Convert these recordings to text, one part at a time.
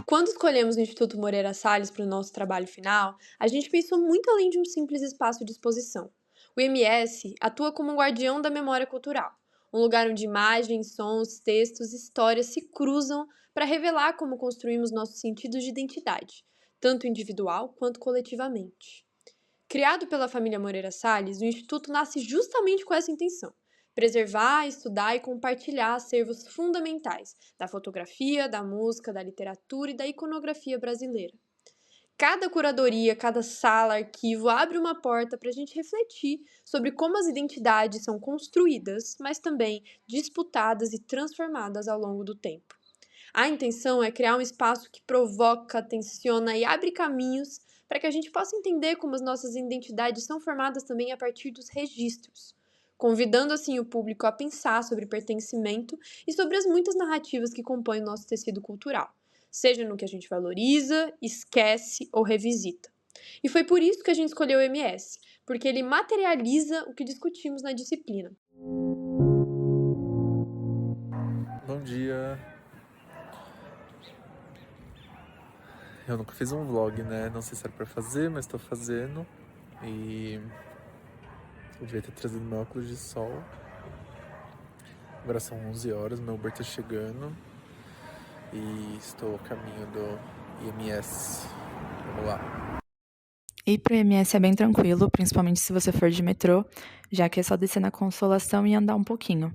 Quando escolhemos o Instituto Moreira Salles para o nosso trabalho final, a gente pensou muito além de um simples espaço de exposição. O IMS atua como um guardião da memória cultural, um lugar onde imagens, sons, textos, histórias se cruzam para revelar como construímos nossos sentidos de identidade, tanto individual quanto coletivamente. Criado pela família Moreira Salles, o Instituto nasce justamente com essa intenção: preservar, estudar e compartilhar acervos fundamentais da fotografia, da música, da literatura e da iconografia brasileira. Cada curadoria, cada sala, arquivo abre uma porta para a gente refletir sobre como as identidades são construídas, mas também disputadas e transformadas ao longo do tempo. A intenção é criar um espaço que provoca, tensiona e abre caminhos para que a gente possa entender como as nossas identidades são formadas também a partir dos registros, convidando assim o público a pensar sobre pertencimento e sobre as muitas narrativas que compõem o nosso tecido cultural, seja no que a gente valoriza, esquece ou revisita. E foi por isso que a gente escolheu o MS, porque ele materializa o que discutimos na disciplina. Bom dia. Eu nunca fiz um vlog, né? Não sei se era pra fazer, mas tô fazendo. E eu devia ter trazido meu óculos de sol. Agora são 11 horas, meu Uber tá chegando. E estou a caminho do IMS. Vamos lá. Ir pro IMS é bem tranquilo, principalmente se você for de metrô, já que é só descer na Consolação e andar um pouquinho.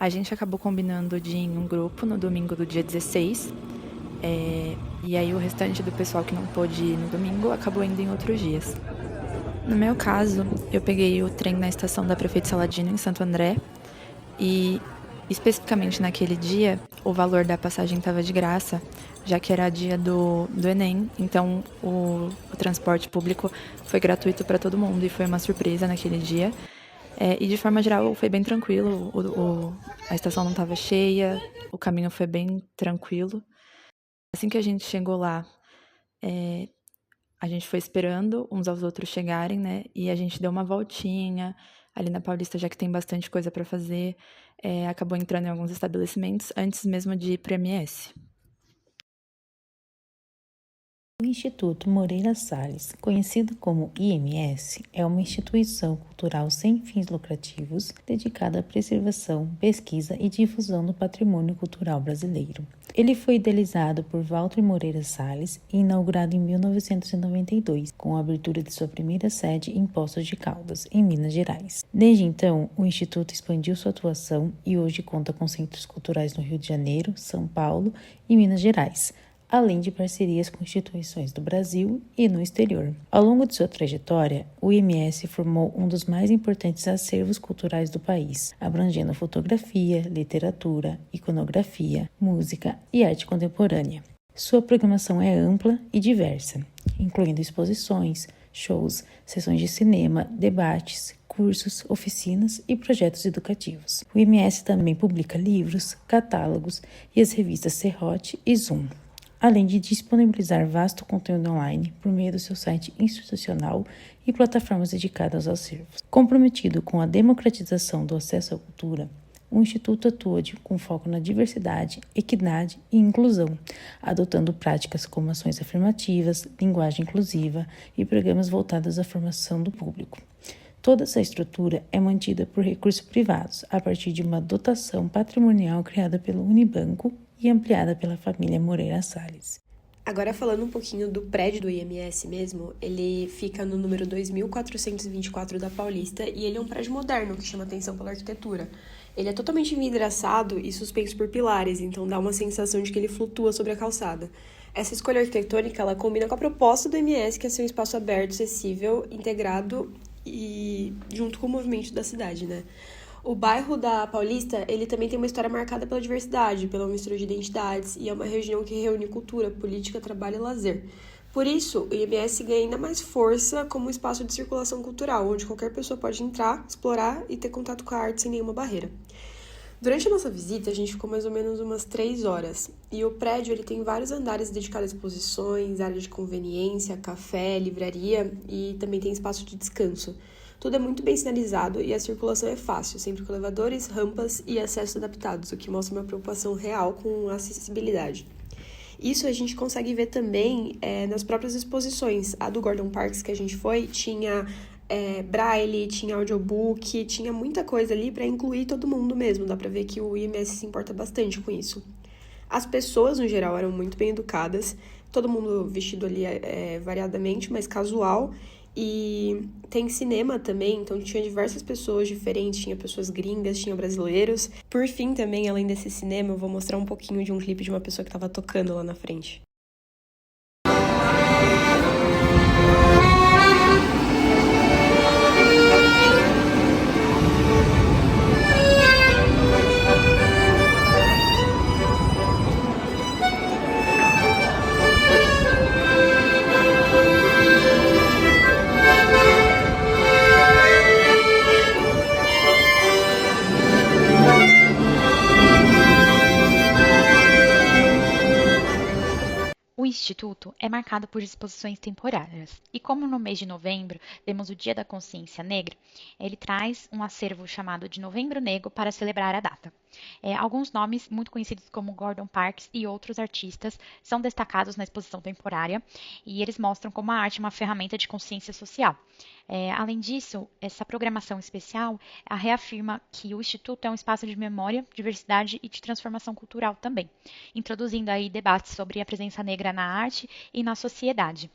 A gente acabou combinando de ir em um grupo no domingo do dia 16, e aí o restante do pessoal que não pôde ir no domingo acabou indo em outros dias. No meu caso, eu peguei o trem na estação da Prefeito Saladino, em Santo André, e especificamente naquele dia, o valor da passagem estava de graça, já que era dia do Enem, então o transporte público foi gratuito para todo mundo e foi uma surpresa naquele dia. E de forma geral foi bem tranquilo, a estação não estava cheia, o caminho foi bem tranquilo. Assim que a gente chegou lá, a gente foi esperando uns aos outros chegarem, né? E a gente deu uma voltinha ali na Paulista, já que tem bastante coisa para fazer. Acabou entrando em alguns estabelecimentos antes mesmo de ir para o MS. O Instituto Moreira Salles, conhecido como IMS, é uma instituição cultural sem fins lucrativos dedicada à preservação, pesquisa e difusão do patrimônio cultural brasileiro. Ele foi idealizado por Walter Moreira Salles e inaugurado em 1992, com a abertura de sua primeira sede em Poços de Caldas, em Minas Gerais. Desde então, o Instituto expandiu sua atuação e hoje conta com centros culturais no Rio de Janeiro, São Paulo e Minas Gerais, além de parcerias com instituições do Brasil e no exterior. Ao longo de sua trajetória, o IMS formou um dos mais importantes acervos culturais do país, abrangendo fotografia, literatura, iconografia, música e arte contemporânea. Sua programação é ampla e diversa, incluindo exposições, shows, sessões de cinema, debates, cursos, oficinas e projetos educativos. O IMS também publica livros, catálogos e as revistas Serrote e Zoom, além de disponibilizar vasto conteúdo online por meio do seu site institucional e plataformas dedicadas aos acervos. Comprometido com a democratização do acesso à cultura, o Instituto atua com foco na diversidade, equidade e inclusão, adotando práticas como ações afirmativas, linguagem inclusiva e programas voltados à formação do público. Toda essa estrutura é mantida por recursos privados, a partir de uma dotação patrimonial criada pelo Unibanco e ampliada pela família Moreira Salles. Agora falando um pouquinho do prédio do IMS mesmo, ele fica no número 2424 da Paulista e ele é um prédio moderno que chama atenção pela arquitetura. Ele é totalmente envidraçado e suspenso por pilares, então dá uma sensação de que ele flutua sobre a calçada. Essa escolha arquitetônica ela combina com a proposta do IMS, que é ser um espaço aberto, acessível, integrado e junto com o movimento da cidade, né? O bairro da Paulista, ele também tem uma história marcada pela diversidade, pela mistura de identidades, e é uma região que reúne cultura, política, trabalho e lazer. Por isso, o IMS ganha ainda mais força como um espaço de circulação cultural, onde qualquer pessoa pode entrar, explorar e ter contato com a arte sem nenhuma barreira. Durante a nossa visita, a gente ficou mais ou menos umas 3 horas. E o prédio ele tem vários andares dedicados a exposições, área de conveniência, café, livraria e também tem espaço de descanso. Tudo é muito bem sinalizado e a circulação é fácil, sempre com elevadores, rampas e acessos adaptados, o que mostra uma preocupação real com a acessibilidade. Isso a gente consegue ver também nas próprias exposições. A do Gordon Parks que a gente foi tinha braille, tinha audiobook, tinha muita coisa ali para incluir todo mundo mesmo. Dá para ver que o IMS se importa bastante com isso. As pessoas, no geral, eram muito bem educadas, todo mundo vestido ali variadamente, mas casual. E tem cinema também, então tinha diversas pessoas diferentes, tinha pessoas gringas, tinha brasileiros. Por fim, também, além desse cinema, eu vou mostrar um pouquinho de um clipe de uma pessoa que estava tocando lá na frente. O Instituto é marcado por exposições temporárias, e como no mês de novembro temos o Dia da Consciência Negra, ele traz um acervo chamado de Novembro Negro para celebrar a data. Alguns nomes muito conhecidos como Gordon Parks e outros artistas são destacados na exposição temporária, e eles mostram como a arte é uma ferramenta de consciência social. Além disso, essa programação especial reafirma que o Instituto é um espaço de memória, diversidade e de transformação cultural também, introduzindo aí debates sobre a presença negra na arte e na sociedade.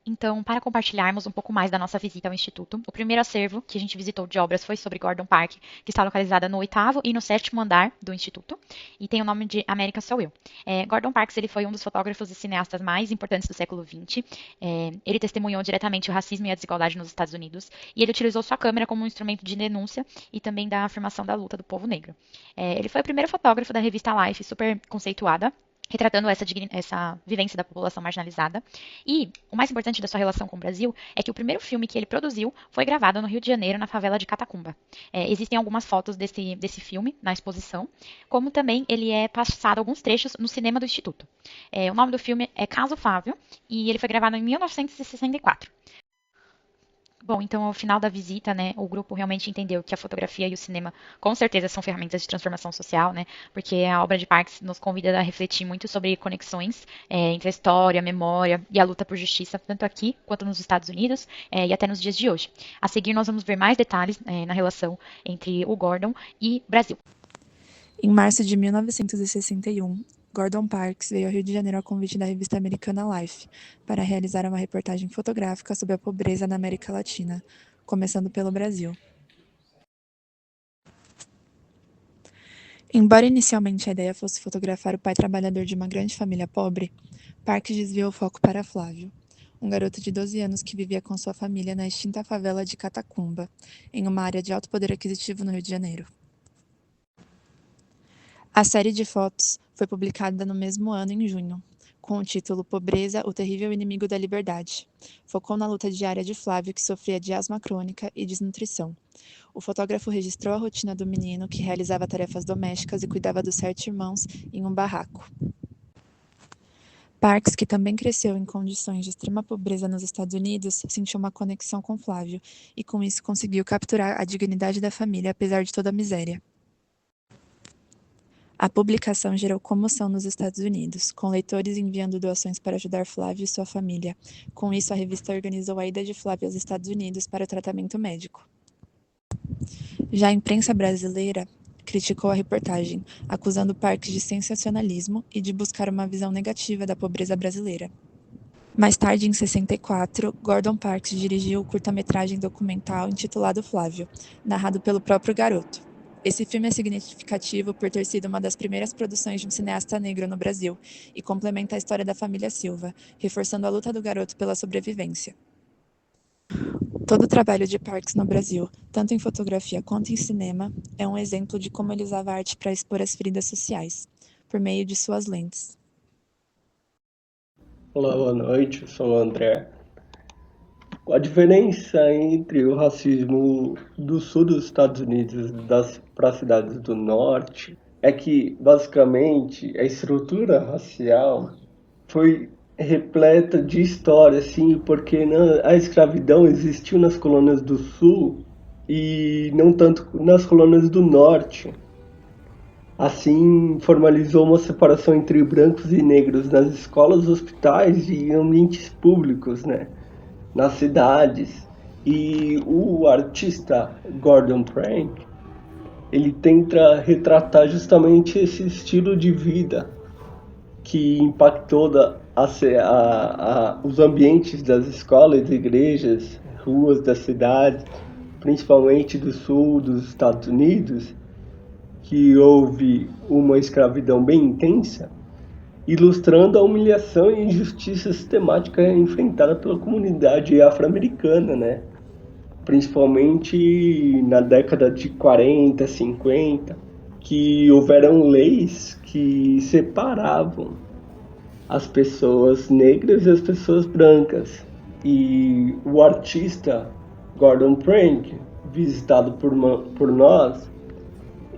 Então, para compartilharmos um pouco mais da nossa visita ao Instituto, o primeiro acervo que a gente visitou de obras foi sobre Gordon Park, que está localizada no 8º e no 7º andar do Instituto, e tem o nome de América Sou Eu. Gordon Parks ele foi um dos fotógrafos e cineastas mais importantes do século XX. Ele testemunhou diretamente o racismo e a desigualdade nos Estados Unidos, e ele utilizou sua câmera como um instrumento de denúncia e também da afirmação da luta do povo negro. Ele foi o primeiro fotógrafo da revista Life, super conceituada, retratando essa vivência da população marginalizada. E o mais importante da sua relação com o Brasil é que o primeiro filme que ele produziu foi gravado no Rio de Janeiro, na favela de Catacumba. Existem algumas fotos desse filme na exposição, como também ele é passado alguns trechos no cinema do Instituto. O nome do filme é Caso Flávio e ele foi gravado em 1964. Bom, então ao final da visita, né, o grupo realmente entendeu que a fotografia e o cinema com certeza são ferramentas de transformação social, né, porque a obra de Parks nos convida a refletir muito sobre conexões entre a história, a memória e a luta por justiça, tanto aqui quanto nos Estados Unidos e até nos dias de hoje. A seguir, nós vamos ver mais detalhes na relação entre o Gordon e Brasil. Em março de 1961, Gordon Parks veio ao Rio de Janeiro a convite da revista americana Life para realizar uma reportagem fotográfica sobre a pobreza na América Latina, começando pelo Brasil. Embora inicialmente a ideia fosse fotografar o pai trabalhador de uma grande família pobre, Parks desviou o foco para Flávio, um garoto de 12 anos que vivia com sua família na extinta favela de Catacumba, em uma área de alto poder aquisitivo no Rio de Janeiro. A série de fotos foi publicada no mesmo ano, em junho, com o título Pobreza, o terrível inimigo da liberdade. Focou na luta diária de Flávio, que sofria de asma crônica e desnutrição. O fotógrafo registrou a rotina do menino, que realizava tarefas domésticas e cuidava dos 7 irmãos em um barraco. Parks, que também cresceu em condições de extrema pobreza nos Estados Unidos, sentiu uma conexão com Flávio e, com isso, conseguiu capturar a dignidade da família, apesar de toda a miséria. A publicação gerou comoção nos Estados Unidos, com leitores enviando doações para ajudar Flávio e sua família. Com isso, a revista organizou a ida de Flávio aos Estados Unidos para o tratamento médico. Já a imprensa brasileira criticou a reportagem, acusando Parks de sensacionalismo e de buscar uma visão negativa da pobreza brasileira. Mais tarde, em 64, Gordon Parks dirigiu o curta-metragem documental intitulado Flávio, narrado pelo próprio garoto. Esse filme é significativo por ter sido uma das primeiras produções de um cineasta negro no Brasil e complementa a história da família Silva, reforçando a luta do garoto pela sobrevivência. Todo o trabalho de Parks no Brasil, tanto em fotografia quanto em cinema, é um exemplo de como ele usava a arte para expor as feridas sociais, por meio de suas lentes. Olá, boa noite, eu sou o André. A diferença entre o racismo do sul dos Estados Unidos para as cidades do norte é que, basicamente, a estrutura racial foi repleta de história, assim, porque a escravidão existiu nas colônias do sul e não tanto nas colônias do norte. Assim, formalizou uma separação entre brancos e negros nas escolas, hospitais e ambientes públicos, né? Nas cidades. E o artista Gordon Frank, ele tenta retratar justamente esse estilo de vida que impactou os ambientes das escolas, igrejas, ruas da cidade, principalmente do sul dos Estados Unidos, que houve uma escravidão bem intensa, ilustrando a humilhação e injustiça sistemática enfrentada pela comunidade afro-americana, né? Principalmente na década de 40, 50, que houveram leis que separavam as pessoas negras e as pessoas brancas. E o artista Gordon Frank, visitado por nós,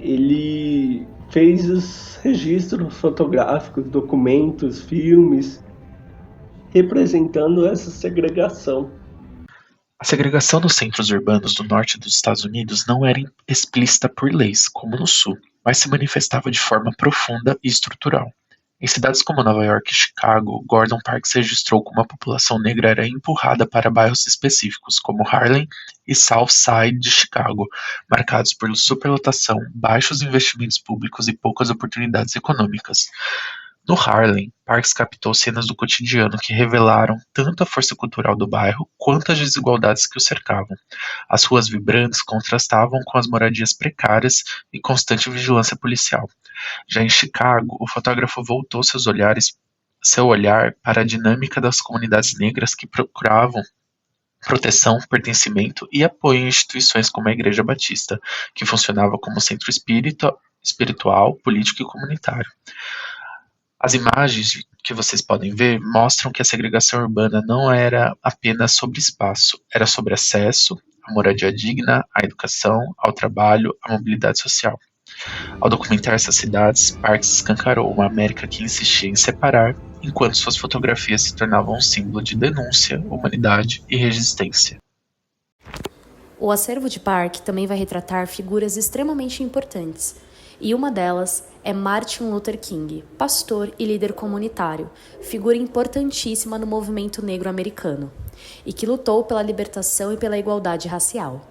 ele fez os registros fotográficos, documentos, filmes, representando essa segregação. A segregação nos centros urbanos do norte dos Estados Unidos não era explícita por leis, como no sul, mas se manifestava de forma profunda e estrutural. Em cidades como Nova York e Chicago, Gordon Parks registrou como a população negra era empurrada para bairros específicos, como Harlem e South Side de Chicago, marcados por superlotação, baixos investimentos públicos e poucas oportunidades econômicas. No Harlem, Parks captou cenas do cotidiano que revelaram tanto a força cultural do bairro quanto as desigualdades que o cercavam. As ruas vibrantes contrastavam com as moradias precárias e constante vigilância policial. Já em Chicago, o fotógrafo voltou seu olhar para a dinâmica das comunidades negras que procuravam proteção, pertencimento e apoio em instituições como a Igreja Batista, que funcionava como centro espiritual, político e comunitário. As imagens que vocês podem ver mostram que a segregação urbana não era apenas sobre espaço, era sobre acesso, a moradia digna, a educação, ao trabalho, à mobilidade social. Ao documentar essas cidades, Parks escancarou uma América que insistia em separar, enquanto suas fotografias se tornavam um símbolo de denúncia, humanidade e resistência. O acervo de Park também vai retratar figuras extremamente importantes, e uma delas é Martin Luther King, pastor e líder comunitário, figura importantíssima no movimento negro americano, e que lutou pela libertação e pela igualdade racial.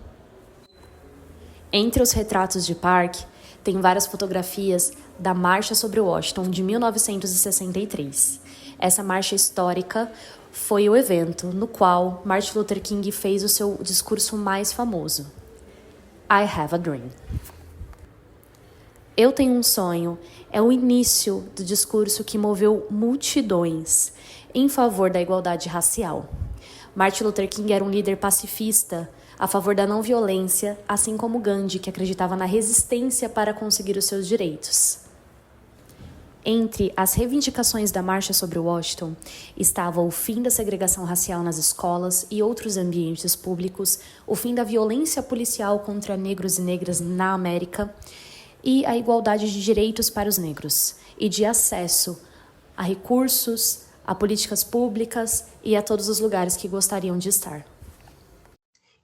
Entre os retratos de Park, tem várias fotografias da Marcha sobre Washington de 1963. Essa marcha histórica foi o evento no qual Martin Luther King fez o seu discurso mais famoso, I Have a Dream. Eu Tenho um Sonho é o início do discurso que moveu multidões em favor da igualdade racial. Martin Luther King era um líder pacifista a favor da não violência, assim como Gandhi, que acreditava na resistência para conseguir os seus direitos. Entre as reivindicações da Marcha sobre Washington estava o fim da segregação racial nas escolas e outros ambientes públicos, o fim da violência policial contra negros e negras na América, e a igualdade de direitos para os negros e de acesso a recursos, a políticas públicas e a todos os lugares que gostariam de estar.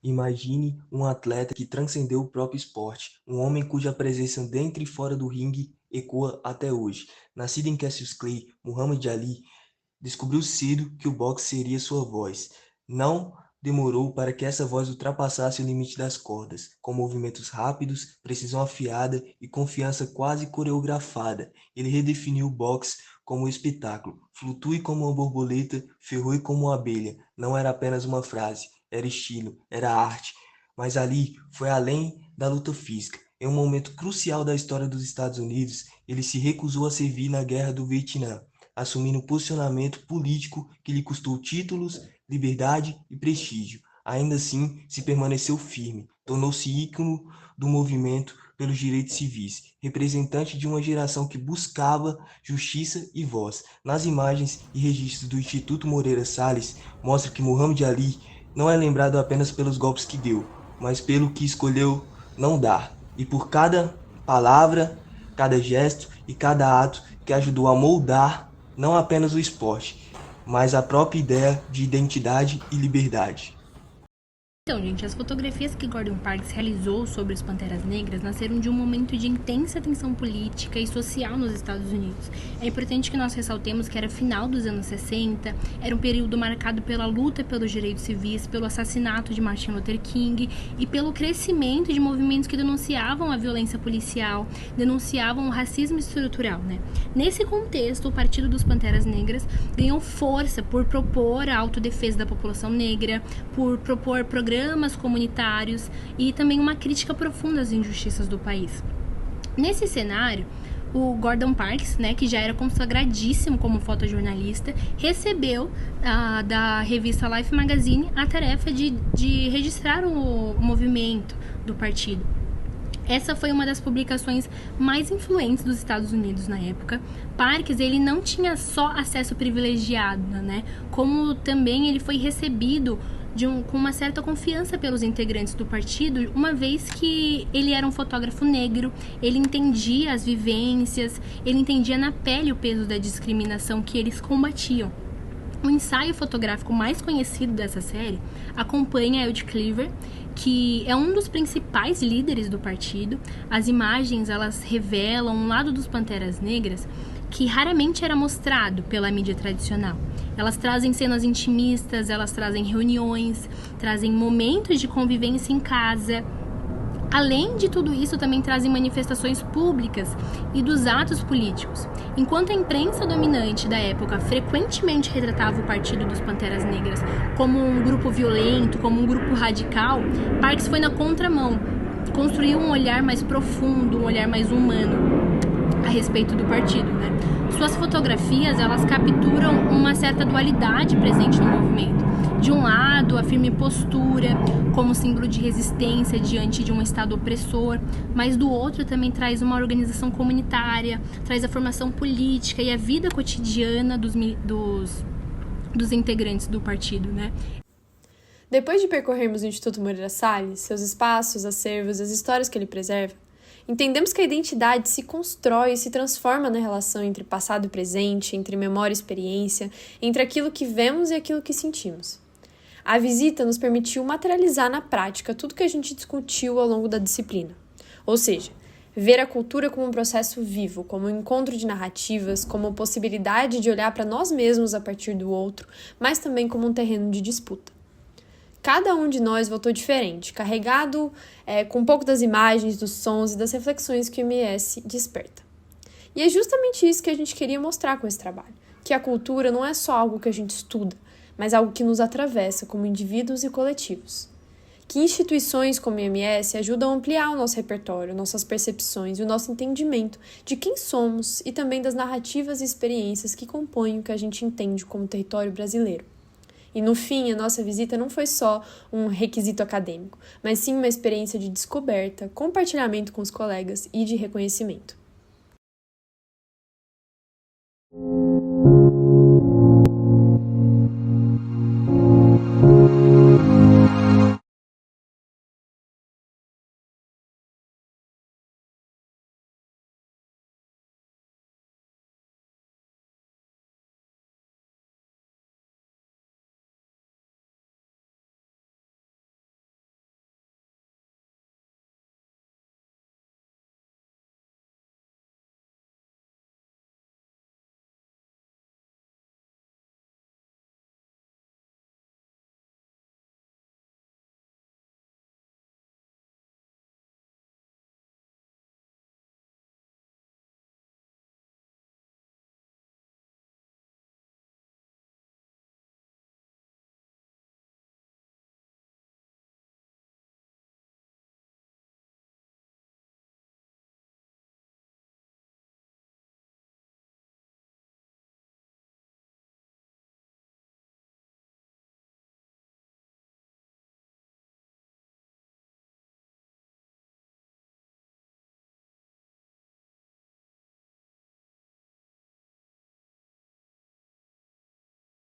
Imagine um atleta que transcendeu o próprio esporte, um homem cuja presença dentro e fora do ringue ecoa até hoje. Nascido em Cassius Clay, Muhammad Ali descobriu cedo que o boxe seria sua voz. Não demorou para que essa voz ultrapassasse o limite das cordas, com movimentos rápidos, precisão afiada e confiança quase coreografada. Ele redefiniu o boxe como um espetáculo. Flutue como uma borboleta, ferroe como uma abelha. Não era apenas uma frase, era estilo, era arte. Mas Ali foi além da luta física. Em um momento crucial da história dos Estados Unidos, ele se recusou a servir na Guerra do Vietnã, assumindo um posicionamento político que lhe custou títulos, liberdade e prestígio. Ainda assim, se permaneceu firme, tornou-se ícone do movimento pelos direitos civis, representante de uma geração que buscava justiça e voz. Nas imagens e registros do Instituto Moreira Salles, mostra que Muhammad Ali não é lembrado apenas pelos golpes que deu, mas pelo que escolheu não dar, e por cada palavra, cada gesto e cada ato que ajudou a moldar não apenas o esporte, mas a própria ideia de identidade e liberdade. Então, gente, as fotografias que Gordon Parks realizou sobre os Panteras Negras nasceram de um momento de intensa tensão política e social nos Estados Unidos. É importante que nós ressaltemos que era final dos anos 60, era um período marcado pela luta pelos direitos civis, pelo assassinato de Martin Luther King e pelo crescimento de movimentos que denunciavam a violência policial, denunciavam o racismo estrutural, né? Nesse contexto, o Partido dos Panteras Negras ganhou força por propor a autodefesa da população negra, por propor programas comunitários e também uma crítica profunda às injustiças do país. Nesse cenário, o Gordon Parks, né, que já era consagradíssimo como fotojornalista, recebeu da revista Life Magazine a tarefa de registrar o movimento do partido. Essa foi uma das publicações mais influentes dos Estados Unidos na época. Parks, ele não tinha só acesso privilegiado, né, como também ele foi recebido com uma certa confiança pelos integrantes do partido, uma vez que ele era um fotógrafo negro, ele entendia as vivências, ele entendia na pele o peso da discriminação que eles combatiam. O ensaio fotográfico mais conhecido dessa série acompanha Ed Cleaver, que é um dos principais líderes do partido. As imagens, elas revelam um lado dos Panteras Negras que raramente era mostrado pela mídia tradicional. Elas trazem cenas intimistas, elas trazem reuniões, trazem momentos de convivência em casa. Além de tudo isso, também trazem manifestações públicas e dos atos políticos. Enquanto a imprensa dominante da época frequentemente retratava o Partido dos Panteras Negras como um grupo violento, como um grupo radical, Parks foi na contramão, construiu um olhar mais profundo, um olhar mais humano a respeito do partido, né? Suas fotografias, elas capturam uma certa dualidade presente no movimento. De um lado, a firme postura, como símbolo de resistência diante de um Estado opressor, mas do outro também traz uma organização comunitária, traz a formação política e a vida cotidiana dos integrantes do partido, né? Depois de percorrermos o Instituto Moreira Salles, seus espaços, acervos e as histórias que ele preserva, entendemos que a identidade se constrói e se transforma na relação entre passado e presente, entre memória e experiência, entre aquilo que vemos e aquilo que sentimos. A visita nos permitiu materializar na prática tudo que a gente discutiu ao longo da disciplina. Ou seja, ver a cultura como um processo vivo, como um encontro de narrativas, como possibilidade de olhar para nós mesmos a partir do outro, mas também como um terreno de disputa. Cada um de nós voltou diferente, carregado com um pouco das imagens, dos sons e das reflexões que o MS desperta. E é justamente isso que a gente queria mostrar com esse trabalho, que a cultura não é só algo que a gente estuda, mas algo que nos atravessa como indivíduos e coletivos. Que instituições como o IMS ajudam a ampliar o nosso repertório, nossas percepções e o nosso entendimento de quem somos e também das narrativas e experiências que compõem o que a gente entende como território brasileiro. E no fim, a nossa visita não foi só um requisito acadêmico, mas sim uma experiência de descoberta, compartilhamento com os colegas e de reconhecimento.